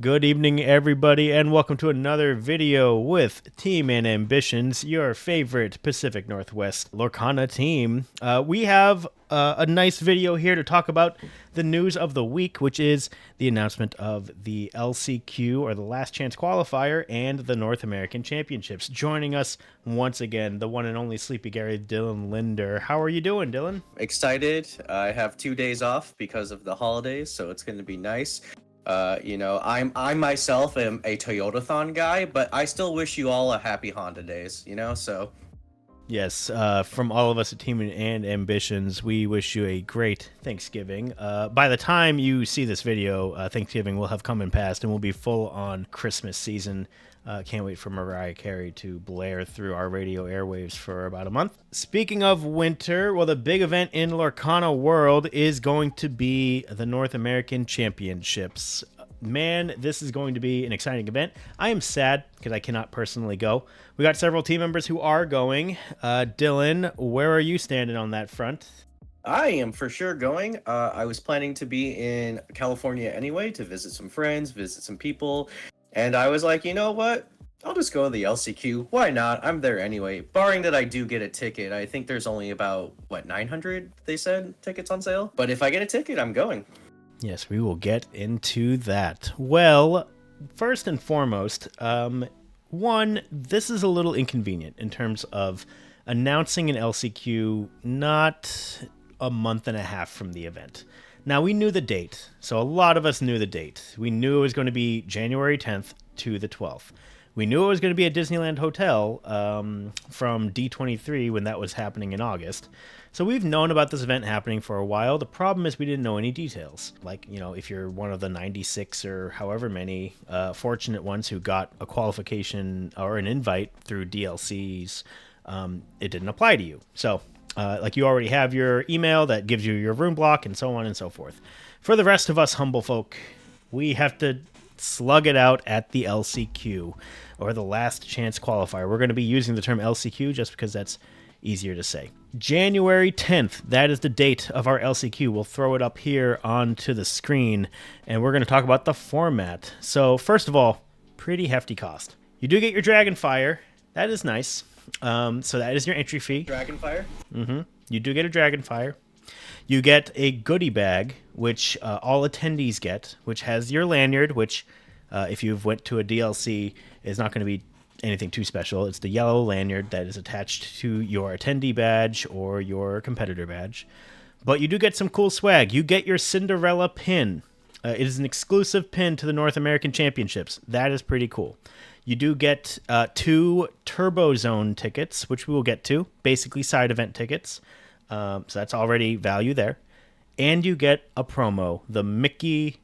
Good evening, everybody, and welcome to another video with Team and Ambitions, your favorite Pacific Northwest Lorcana team. We have a nice video here to talk about the news of the week, which is the announcement of the LCQ, or the Last Chance Qualifier, and the North American Championships. Joining us once again, the one and only sleepyGary, Dylan Lindner. How are you doing, Dylan? Excited. I have 2 days off because of the holidays, so it's going to be nice. I myself am a Toyotathon guy, but I still wish you all a happy Honda days, so. Yes, from all of us at Team and Ambitions, we wish you a great Thanksgiving. By the time you see this video, Thanksgiving will have come and passed, and we'll be full on Christmas season. Can't wait for Mariah Carey to blare through our radio airwaves for about a month. Speaking of winter, well, the big event in Lorcana world is going to be the North American Championships. Man, this is going to be an exciting event. I am sad because I cannot personally go. We got several team members who are going. Dylan, where are you standing on that front? I am for sure going. I was planning to be in California anyway to visit some friends, visit some people, and I was like, you know what? I'll just go to the LCQ. Why not? I'm there anyway. Barring that I do get a ticket. I think there's only about, 900, they said, tickets on sale? But if I get a ticket, I'm going. Yes, we will get into that. Well, first and foremost, one, this is a little inconvenient in terms of announcing an LCQ not a month and a half from the event. Now, we knew the date, so a lot of us knew the date. We knew it was going to be January 10th to the 12th. We knew it was going to be at Disneyland Hotel from D23 when that was happening in August. So we've known about this event happening for a while. The problem is we didn't know any details. Like, if you're one of the 96 or however many fortunate ones who got a qualification or an invite through DLCs, it didn't apply to you. So, you already have your email that gives you your room block and so on and so forth. For the rest of us humble folk, we have to slug it out at the LCQ, or the Last Chance Qualifier. We're going to be using the term LCQ just because that's easier to say. January 10th, that is the date of our LCQ. We'll throw it up here onto the screen, and we're going to talk about the format. So first of all, pretty hefty cost. You do get your Dragonfire. That is nice. So that is your entry fee. Dragonfire? Mm-hmm. You do get a Dragonfire. You get a goodie bag, which all attendees get, which has your lanyard, which if you've went to a DLC is not going to be anything too special. It's the yellow lanyard that is attached to your attendee badge or your competitor badge. But you do get some cool swag. You get your Cinderella pin. It is an exclusive pin to the North American Championships. That is pretty cool. You do get 2 Turbo Zone tickets, which we will get to, basically side event tickets. So that's already value there. And you get a promo, the Mickey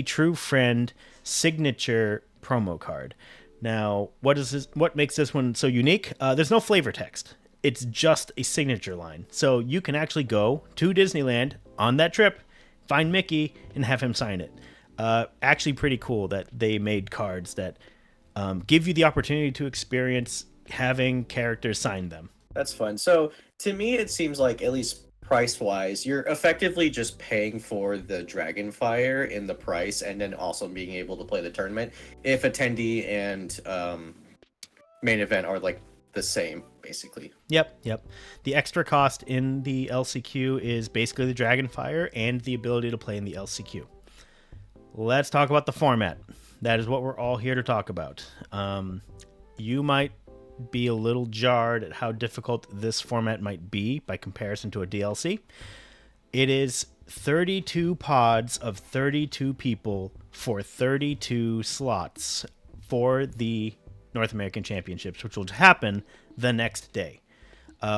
True Friend signature promo card. Now, what makes this one so unique? There's no flavor text. It's just a signature line. So you can actually go to Disneyland on that trip, find Mickey, and have him sign it. Actually pretty cool that they made cards that give you the opportunity to experience having characters sign them. That's fun. So, to me, it seems like, at least price-wise, you're effectively just paying for the Dragonfire in the price and then also being able to play the tournament if attendee and main event are, the same, basically. Yep. The extra cost in the LCQ is basically the Dragonfire and the ability to play in the LCQ. Let's talk about the format. That is what we're all here to talk about. You might be a little jarred at how difficult this format might be by comparison to a DLC. It is 32 pods of 32 people for 32 slots for the North American Championships, which will happen the next day.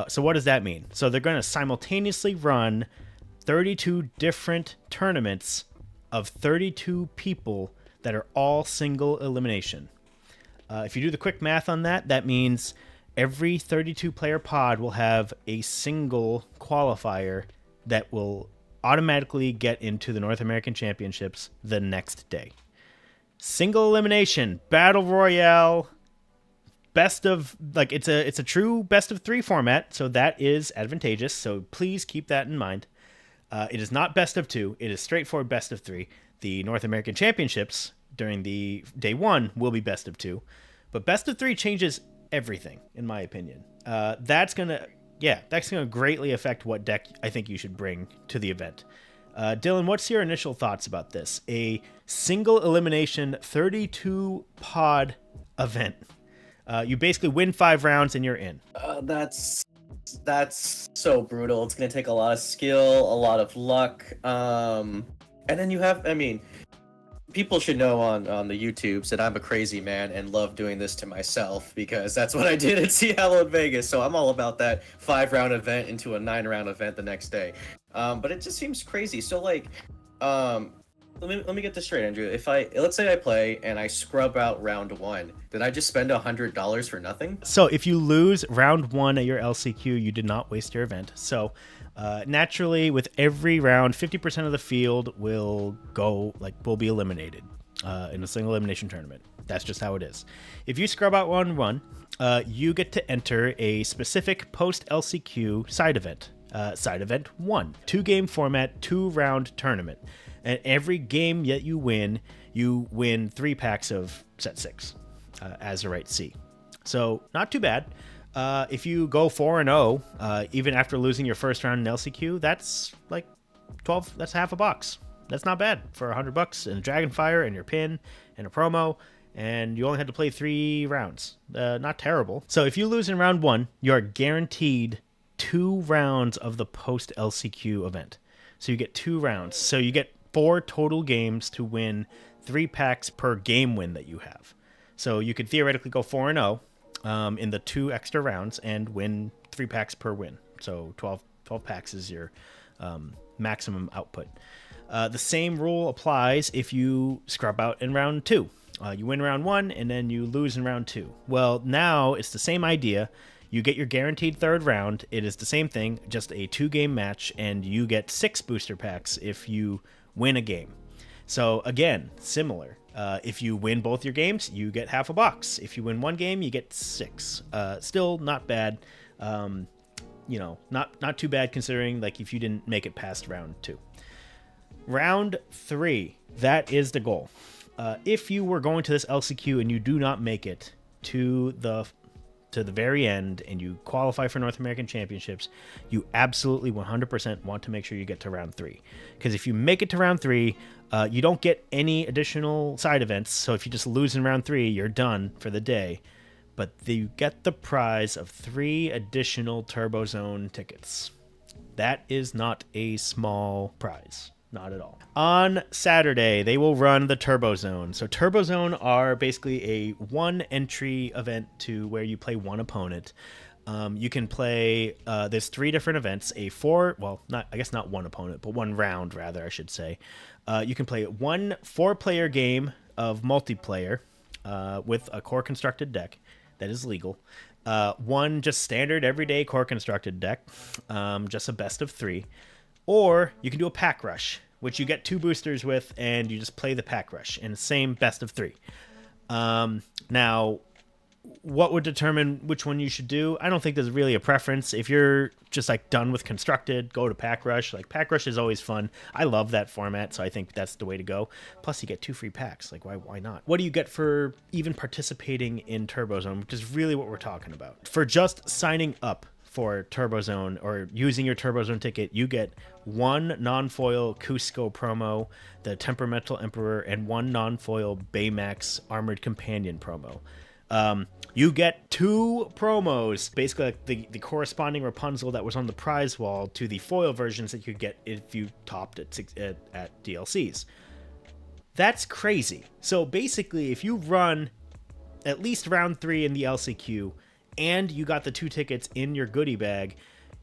So what does that mean? So they're going to simultaneously run 32 different tournaments of 32 people that are all single elimination. If you do the quick math on that, that means every 32-player pod will have a single qualifier that will automatically get into the North American Championships the next day. Single elimination, battle royale, it's a true best of 3 format, so that is advantageous. So please keep that in mind. It is not best of 2. It is straightforward best of 3. The North American Championships during the day one will be best of 2, but best of 3 changes everything, in my opinion. That's gonna greatly affect what deck I think you should bring to the event. Dylan, what's your initial thoughts about this? A single elimination 32 pod event. You basically win 5 rounds and you're in. That's so brutal. It's gonna take a lot of skill, a lot of luck, and then you have. I mean, people should know on the YouTubes that I'm a crazy man and love doing this to myself because that's what I did at Seattle and Vegas. So I'm all about that 5-round event into a 9-round event the next day. But it just seems crazy. So like, let me get this straight, Andrew. If let's say I play and I scrub out round 1, did I just spend $100 for nothing? So if you lose round 1 at your LCQ, you did not waste your event. So naturally, with every round, 50% of the field will be eliminated in a single elimination tournament. That's just how it is. If you scrub out round 1, you get to enter a specific post LCQ side event. Side event 1, 2-game format, 2-round tournament. And every game that you win 3 packs of set 6 as a right C. So not too bad. If you go 4-0, even after losing your first round in LCQ, that's like 12. That's half a box. That's not bad for $100 and a Dragonfire and your pin and a promo, and you only had to play 3 rounds. Not terrible. So if you lose in round 1, you are guaranteed 2 rounds of the post LCQ event. So you get 2 rounds. So you get 4 total games to win 3 packs per game win that you have. So you could theoretically go 4-0 in the 2 extra rounds and win 3 packs per win. So 12 packs is your maximum output. The same rule applies if you scrub out in round 2. You win round 1 and then you lose in round 2. Well, now it's the same idea. You get your guaranteed 3rd round. It is the same thing, just a 2-game match, and you get 6 booster packs if you win a game. So again, similar. If you win both your games, you get half a box. If you win 1 game, you get 6. Still not bad. Not too bad considering like if you didn't make it past round 2. Round 3, that is the goal. If you were going to this LCQ and you do not make it to the very end and you qualify for North American Championships, you absolutely 100% want to make sure you get to round 3. Because if you make it to round 3, you don't get any additional side events. So if you just lose in round 3, you're done for the day. But you get the prize of 3 additional Turbo Zone tickets. That is not a small prize. Not at all. On Saturday, they will run the Turbo Zone. So Turbo Zone are basically a 1-entry event to where you play 1 opponent. You can play, there's 3 different events, not 1 opponent, but 1 round rather, I should say. You can play 1 4-player game of multiplayer with a core constructed deck that is legal. 1 just standard everyday core constructed deck, just a best of 3. Or you can do a pack rush, which you get 2 boosters with, and you just play the pack rush in the same best of 3. Now, what would determine which one you should do? I don't think there's really a preference. If you're just like done with constructed, go to pack rush. Like pack rush is always fun. I love that format, so I think that's the way to go. Plus, you get 2 free packs. Like why not? What do you get for even participating in Turbo Zone, which is really what we're talking about? For just signing up for Turbo Zone or using your Turbo Zone ticket, you get 1 non-foil Cusco promo, the Temperamental Emperor, and 1 non-foil Baymax Armored Companion promo. You get 2 promos, basically like the corresponding Rapunzel that was on the prize wall to the foil versions that you could get if you topped at DLCs. That's crazy. So basically, if you run at least round 3 in the LCQ, and you got the 2 tickets in your goodie bag,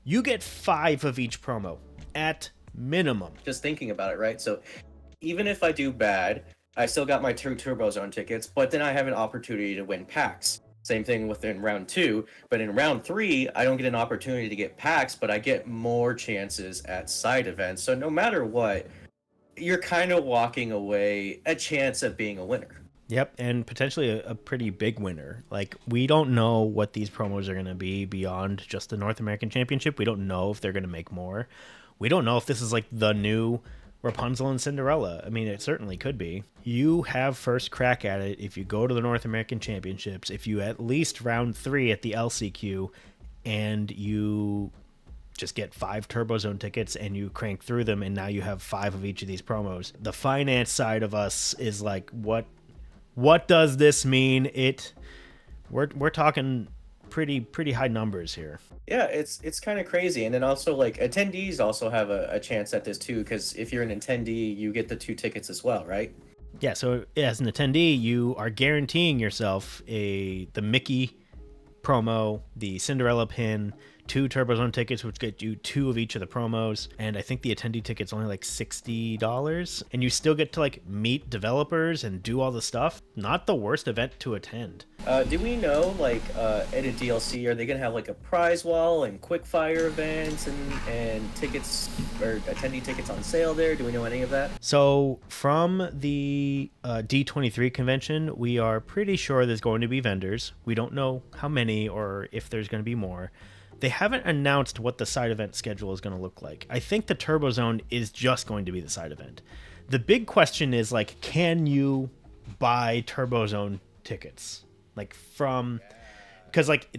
you get 5 of each promo at minimum. Just thinking about it, right? So even if I do bad, I still got my 2 Turbo Zone tickets, but then I have an opportunity to win packs. Same thing within round 2, but in round 3, I don't get an opportunity to get packs, but I get more chances at side events. So no matter what, you're kind of walking away a chance of being a winner. Yep, and potentially a pretty big winner. Like, we don't know what these promos are going to be beyond just the North American Championship. We don't know if they're going to make more. We don't know if this is like the new Rapunzel and Cinderella. I mean, it certainly could be. You have first crack at it if you go to the North American Championships, if you at least round 3 at the LCQ, and you just get 5 Turbo Zone tickets and you crank through them, and now you have 5 of each of these promos. The finance side of us is like, what does this mean? We're talking pretty high numbers here. Yeah, it's kind of crazy. And then also, like, attendees also have a chance at this too, because if you're an attendee, you get the 2 tickets as well, right? Yeah, so as an attendee, you are guaranteeing yourself the Mickey promo, the Cinderella pin, 2 Turbo Zone tickets, which get you 2 of each of the promos, and I think the attendee ticket's only like $60, and you still get to like meet developers and do all the stuff. Not the worst event to attend. Do we know, like, at a DLC, are they gonna have like a prize wall and quick fire events and tickets or attendee tickets on sale there? Do we know any of that? So from the D23 convention, we are pretty sure there's going to be vendors. We don't know how many or if there's going to be more. They haven't announced what the side event schedule is going to look like. I think the Turbo Zone is just going to be the side event. The big question is, like, can you buy Turbo Zone tickets? Like, because, like,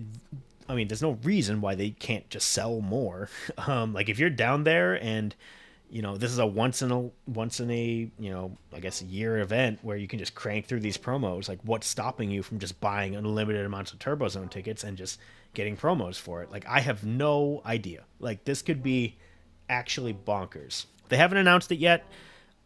I mean, there's no reason why they can't just sell more. Like, if you're down there and, you know, this is a once in a I guess a year event where you can just crank through these promos, like, what's stopping you from just buying unlimited amounts of Turbo Zone tickets and just getting promos for it? Like, I have no idea. Like, this could be actually bonkers. They haven't announced it yet.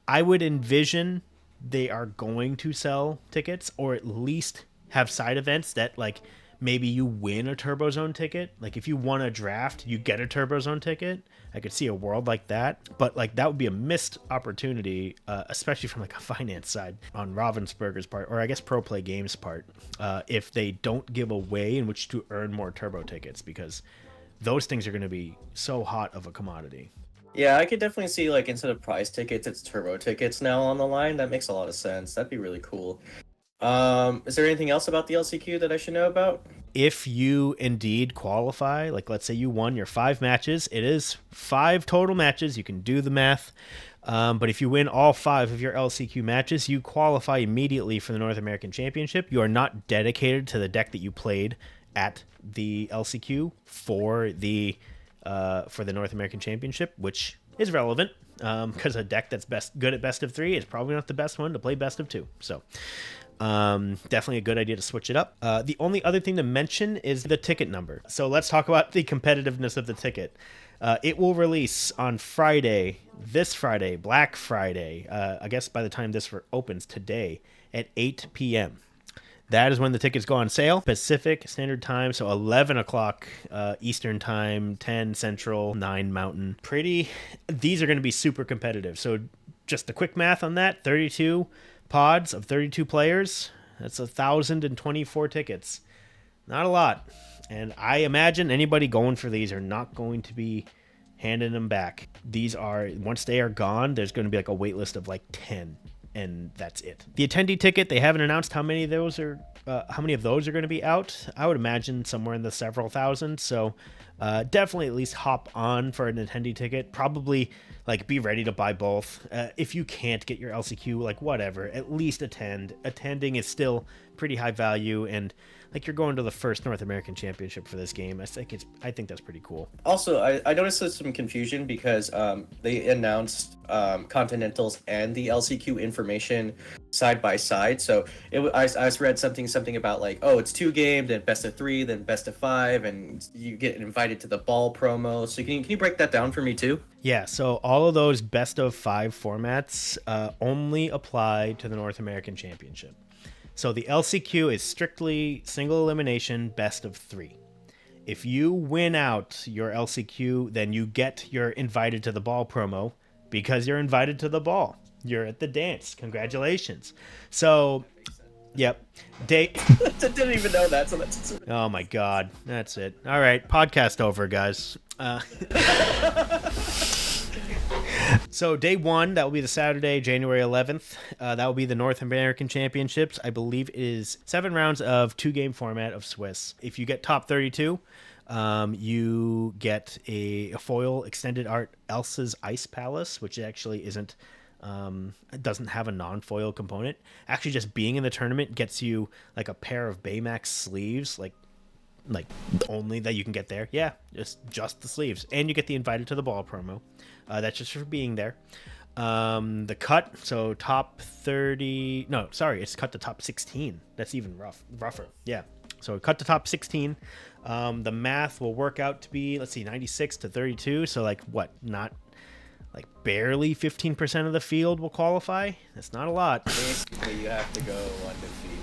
I would envision they are going to sell tickets, or at least have side events that, like, maybe you win a Turbo Zone ticket. Like, if you won a draft, you get a Turbo Zone ticket. I could see a world like that. But, like, that would be a missed opportunity, especially from, like, a finance side on Ravensburger's part, or I guess Pro Play Games' part, if they don't give a way in which to earn more Turbo tickets, because those things are going to be so hot of a commodity. Yeah, I could definitely see, like, instead of prize tickets, it's turbo tickets now on the line. That makes a lot of sense. That'd be really cool. Is there anything else about the LCQ that I should know about? If you indeed qualify, like, let's say you won your 5 matches, it is 5 total matches. You can do the math. But if you win all 5 of your LCQ matches, you qualify immediately for the North American Championship. You are not dedicated to the deck that you played at the LCQ for the North American Championship, which is relevant, because a deck that's good at best of 3 is probably not the best one to play best of 2. So definitely a good idea to switch it up. The only other thing to mention is the ticket number. So let's talk about the competitiveness of the ticket. It will release on Friday, this Friday, Black Friday, I guess by the time this opens today, at 8 p.m. That is when the tickets go on sale. Pacific Standard Time, so 11 o'clock Eastern Time, 10 Central, 9 Mountain. These are going to be super competitive. So just the quick math on that, 32 pods of 32 players. That's 1,024 tickets. Not a lot. And I imagine anybody going for these are not going to be handing them back. These are, once they are gone, there's going to be like a wait list of like 10. And that's it. The attendee ticket, they haven't announced how many of those are going to be out. I would imagine somewhere in the several thousand. So definitely at least hop on for an attendee ticket. Probably like be ready to buy both. If you can't get your LCQ, like whatever, at least attend. Attending is still pretty high value, and like you're going to the first North American Championship for this game. I think that's pretty cool. Also, I noticed there's some confusion because they announced Continentals and the LCQ information side by side. So I read something about like, oh, it's 2 games, then best of 3, then best of 5, and you get invited to the ball promo. So can you break that down for me too? Yeah, so all of those best of 5 formats only apply to the North American Championship. So the LCQ is strictly single elimination best of 3. If you win out your LCQ, then you're invited to the ball promo because you're invited to the ball. You're at the dance. Congratulations. So, yep. I didn't even know that. So that's. Oh my God, that's it. All right, podcast over, guys. So day 1, that will be the Saturday, January 11th. That will be the North American Championships. I believe it is 7 rounds of 2-game format of Swiss. If you get top 32, You get a foil extended art Elsa's Ice Palace, which actually isn't it doesn't have a non-foil component. Actually, just being in the tournament gets you like a pair of Baymax sleeves, like only that you can get there. Yeah, just the sleeves, and you get the invited to the ball promo. That's just for being there. The cut, so top 30. No, sorry, it's cut to top 16. That's even rougher. Yeah. So cut to top 16. The math will work out to be, let's see, 96 to 32. So like what? Not like barely 15% of the field will qualify. That's not a lot. Basically, you have to go undefeated.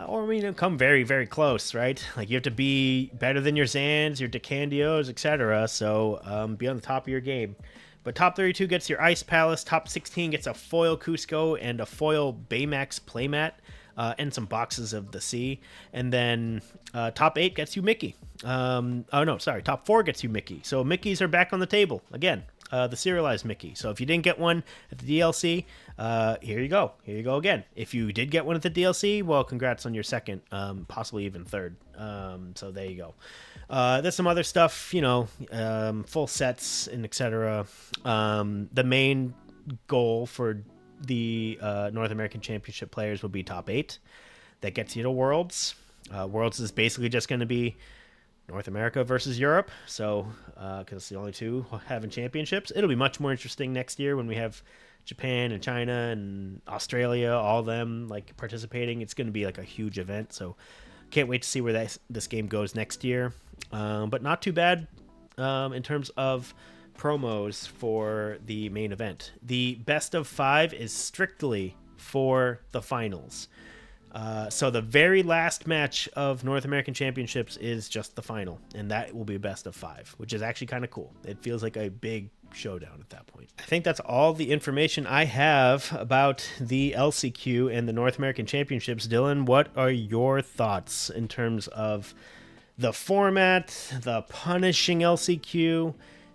Or I mean, come very, very close, right? Like you have to be better than your Zans, your Decandios, etc. So be on the top of your game. But top 32 gets your Ice Palace. Top 16 gets a foil Cusco and a foil Baymax playmat. And some boxes of the sea. And then top 8 gets you Mickey. Top 4 gets you Mickey. So Mickeys are back on the table again. The serialized Mickey. So if you didn't get one at the DLC, here you go. Here you go again. If you did get one at the DLC, well, congrats on your second, possibly even third. So there you go. There's some other stuff, full sets and etc. The main goal for the North American Championship players will be top 8. That gets you to Worlds. Worlds is basically just going to be North America versus Europe. So, because it's the only two having championships, it'll be much more interesting next year when we have Japan and China and Australia, all of them like participating. It's going to be like a huge event. So, can't wait to see where this game goes next year. But not too bad in terms of promos for the main event. The best of 5 is strictly for the finals. So the very last match of North American Championships is just the final, and that will be best of 5, which is actually kind of cool. It feels like a big showdown at that point. I think that's all the information I have about the LCQ and the North American Championships. Dylan, what are your thoughts in terms of the format, the punishing LCQ,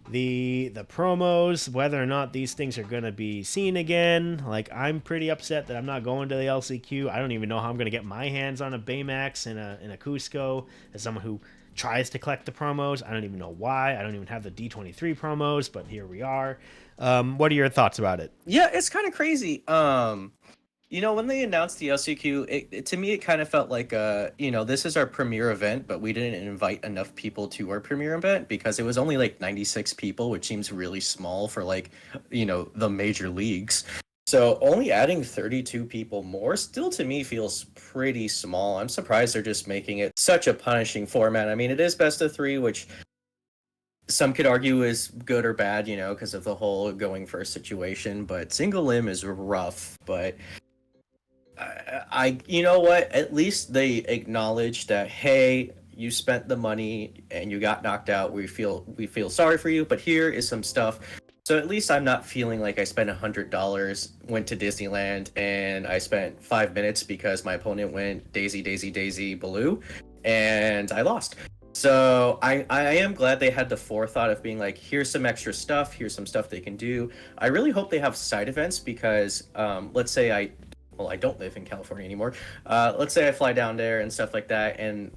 the promos, whether or not these things are going to be seen again? Like, I'm pretty upset that I'm not going to the LCQ. I don't even know how I'm going to get my hands on a Baymax and a Cusco as someone who tries to collect the promos. I don't even know why. I don't even have the D23 promos, but here we are. What are your thoughts about it? Yeah, it's kind of crazy. When they announced the LCQ, to me, it kind of felt like, this is our premiere event, but we didn't invite enough people to our premiere event because it was only like 96 people, which seems really small for the major leagues. So only adding 32 people more still to me feels pretty small. I'm surprised they're just making it such a punishing format. I mean, it is best of 3, which some could argue is good or bad, because of the whole going first situation, but single limb is rough. But you know what? At least they acknowledge that, hey, you spent the money and you got knocked out. We feel sorry for you, but here is some stuff. So at least I'm not feeling like I spent $100, went to Disneyland, and I spent 5 minutes because my opponent went Daisy, Daisy, Daisy, Baloo, and I lost. So I am glad they had the forethought of being like, here's some extra stuff, here's some stuff they can do. I really hope they have side events because let's say I don't live in California anymore. Let's say I fly down there and stuff like that, and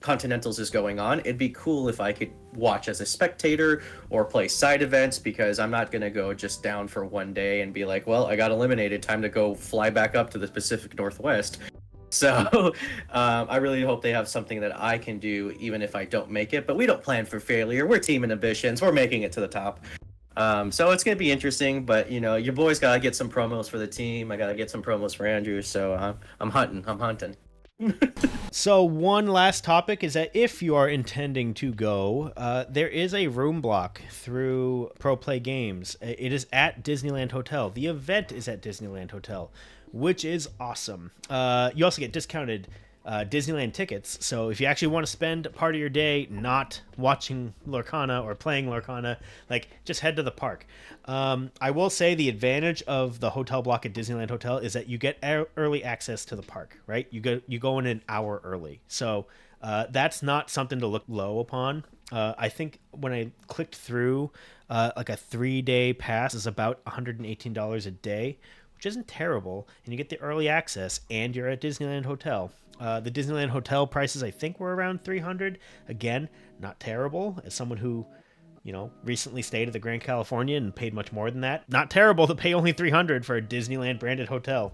Continentals is going on. It'd be cool if I could watch as a spectator or play side events, because I'm not going to go just down for one day and be like, well, I got eliminated, time to go fly back up to the Pacific Northwest. So I really hope they have something that I can do even if I don't make it. But we don't plan for failure. We're team ambitions. We're making it to the top. So it's going to be interesting, but your boys got to get some promos for the team. I got to get some promos for Andrew. So I'm hunting. So one last topic is that if you are intending to go, there is a room block through Pro Play Games. It is at Disneyland Hotel. The event is at Disneyland Hotel, which is awesome. You also get discounted Disneyland tickets. So if you actually want to spend part of your day not watching Lorcana or playing Lorcana, just head to the park. I will say the advantage of the hotel block at Disneyland Hotel is that you get early access to the park, right? You go in an hour early. So that's not something to look low upon. I think when I clicked through, a 3-day pass is about $118 a day, which isn't terrible, and you get the early access, and you're at Disneyland Hotel. The Disneyland Hotel prices, I think, were around 300. Again, not terrible. As someone who, recently stayed at the Grand California and paid much more than that, not terrible to pay only 300 for a Disneyland branded hotel.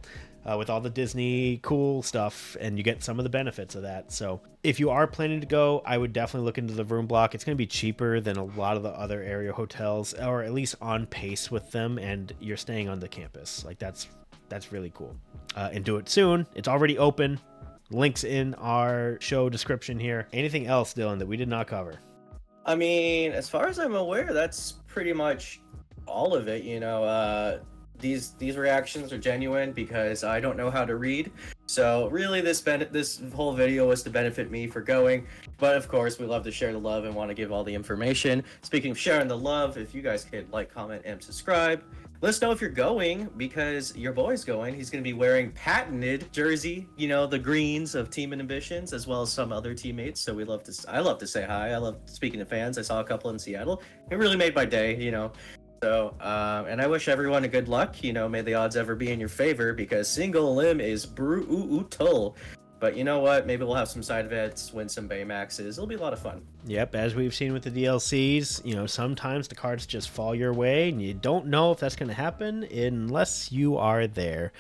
With all the Disney cool stuff, and you get some of the benefits of that. So if you are planning to go, I would definitely look into the room block. It's going to be cheaper than a lot of the other area hotels, or at least on pace with them, and you're staying on the campus. Like that's really cool. And do it soon. It's already open. Links in our show description here. Anything else, Dylan, that we did not cover? I mean, as far as I'm aware, that's pretty much all of it. These reactions are genuine because I don't know how to read. So really, this whole video was to benefit me for going. But of course, we love to share the love and want to give all the information. Speaking of sharing the love, if you guys could like, comment, and subscribe. Let us know if you're going, because your boy's going. He's going to be wearing patented jersey, the greens of Team Ambitions, as well as some other teammates. So I love to say hi. I love speaking to fans. I saw a couple in Seattle. It really made my day. So, and I wish everyone a good luck. May the odds ever be in your favor, because single limb is brutal. But you know what? Maybe we'll have some side events, win some Baymaxes. It'll be a lot of fun. Yep, as we've seen with the DLCs, sometimes the cards just fall your way, and you don't know if that's going to happen unless you are there.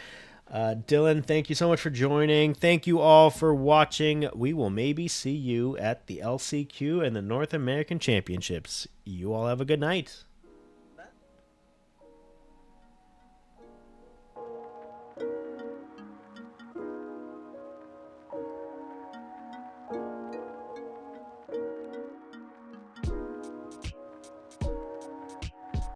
Dylan, thank you so much for joining. Thank you all for watching. We will maybe see you at the LCQ and the North American Championships. You all have a good night.